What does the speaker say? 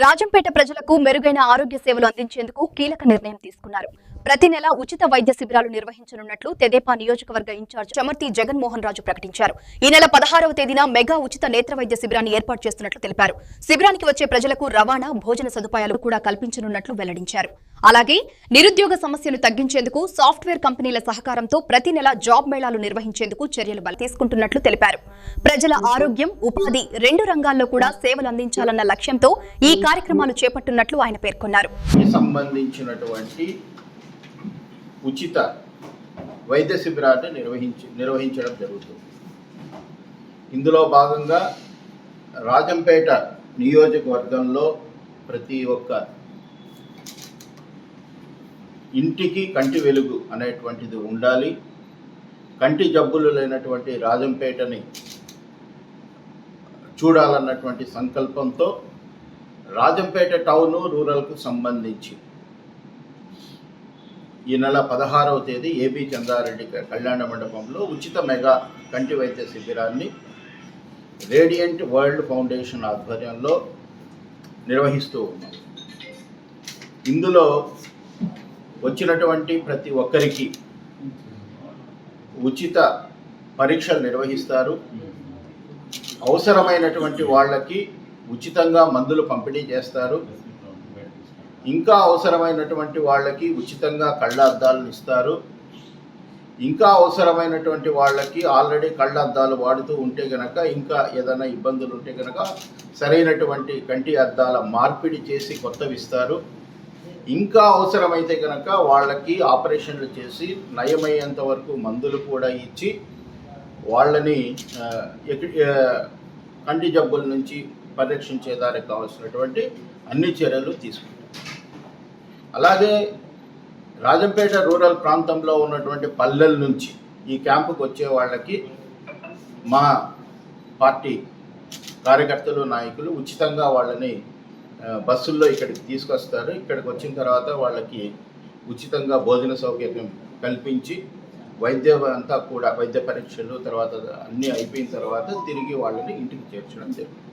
రాజంపేట ప్రజలకు మెరుగైన ఆరోగ్య సేవలు అందించేందుకు కీలక నిర్ణయం తీసుకున్నారు. ప్రతి నెల ఉచిత వైద్య శిబిరాలు నిర్వహించనున్నట్లు తెదేపా నియోజకవర్గ ఇన్ఛార్జ్ చమర్తి జగన్మోహన్ రాజు ప్రకటించారు. ఈ నెల 16వ తేదీన మెగా ఉచిత నేత్ర వైద్య శిబిరాన్ని ఏర్పాటు చేస్తున్నట్లు తెలిపారు. శిబిరానికి వచ్చే ప్రజలకు రవాణా, భోజన సదుపాయాలు కూడా కల్పించనున్నట్లు వెల్లడించారు. అలాగే నిరుద్యోగ సమస్యను తగ్గించేందుకు సాఫ్ట్వేర్ కంపెనీల సహకారంతో ప్రతి నెల జాబ్ మేళాలు నిర్వహించేందుకు చర్యలు తీసుకుంటున్నట్లు తెలిపారు. ప్రజల ఆరోగ్యం, ఉపాధి రెండు రంగాల్లో కూడా సేవలు అందించాలన్న లక్ష్యంతో ఈ కార్యక్రమాలు చేపట్టున్నట్లు ఆయన పేర్కొన్నారు. సంబంధించినటువంటి ఉచిత వైద్య శిబిరాన్ని నిర్వహించడం జరుగుతుంది. ఇందులో భాగంగా రాజంపేట నియోజకవర్గంలో ప్రతి ఒక్క ఇంటికి కంటి వెలుగు అనేటువంటిది ఉండాలి. కంటి జబ్బులు లేనటువంటి రాజంపేటని చూడాలన్నటువంటి సంకల్పంతో రాజంపేట టౌను రూరల్కు సంబంధించి ఈ నెల 16వ తేదీ ఏబీ చంద్రారెడ్డి కళ్యాణ మండపంలో ఉచిత మెగా కంటి వైద్య శిబిరాన్ని రేడియంట్ వరల్డ్ ఫౌండేషన్ ఆధ్వర్యంలో నిర్వహిస్తూ ఉన్నాం. ఇందులో వచ్చినటువంటి ప్రతి ఒక్కరికి ఉచిత పరీక్షలు నిర్వహిస్తారు. అవసరమైనటువంటి వాళ్ళకి ఉచితంగా మందులు పంపిణీ చేస్తారు. ఇంకా అవసరమైనటువంటి వాళ్ళకి ఉచితంగా కళ్ళద్దాలను ఇస్తారు. ఇంకా అవసరమైనటువంటి వాళ్ళకి ఆల్రెడీ కళ్ళద్దాలు వాడుతూ ఉంటే కనుక, ఇంకా ఏదైనా ఇబ్బందులు ఉంటే కనుక సరైనటువంటి కంటి అద్దాల మార్పిడి చేసి కొత్తవి ఇస్తారు. ఇంకా అవసరమైతే కనుక వాళ్ళకి ఆపరేషన్లు చేసి నయమయ్యేంత వరకు మందులు కూడా ఇచ్చి వాళ్ళని కంటి జబ్బుల నుంచి పరిరక్షించేదానికి కావాల్సినటువంటి అన్ని చర్యలు తీసుకుంటారు. అలాగే రాజంపేట రూరల్ ప్రాంతంలో ఉన్నటువంటి పల్లెల నుంచి ఈ క్యాంపుకు వచ్చే వాళ్ళకి మా పార్టీ కార్యకర్తలు, నాయకులు ఉచితంగా వాళ్ళని బస్సుల్లో ఇక్కడికి తీసుకొస్తారు. ఇక్కడికి వచ్చిన తర్వాత వాళ్ళకి ఉచితంగా భోజన సౌకర్యం కల్పించి వైద్యం అంతా కూడా వైద్య పరీక్షలు తర్వాత అన్నీ అయిపోయిన తర్వాత తిరిగి వాళ్ళని ఇంటికి చేర్చడం జరుగుతుంది.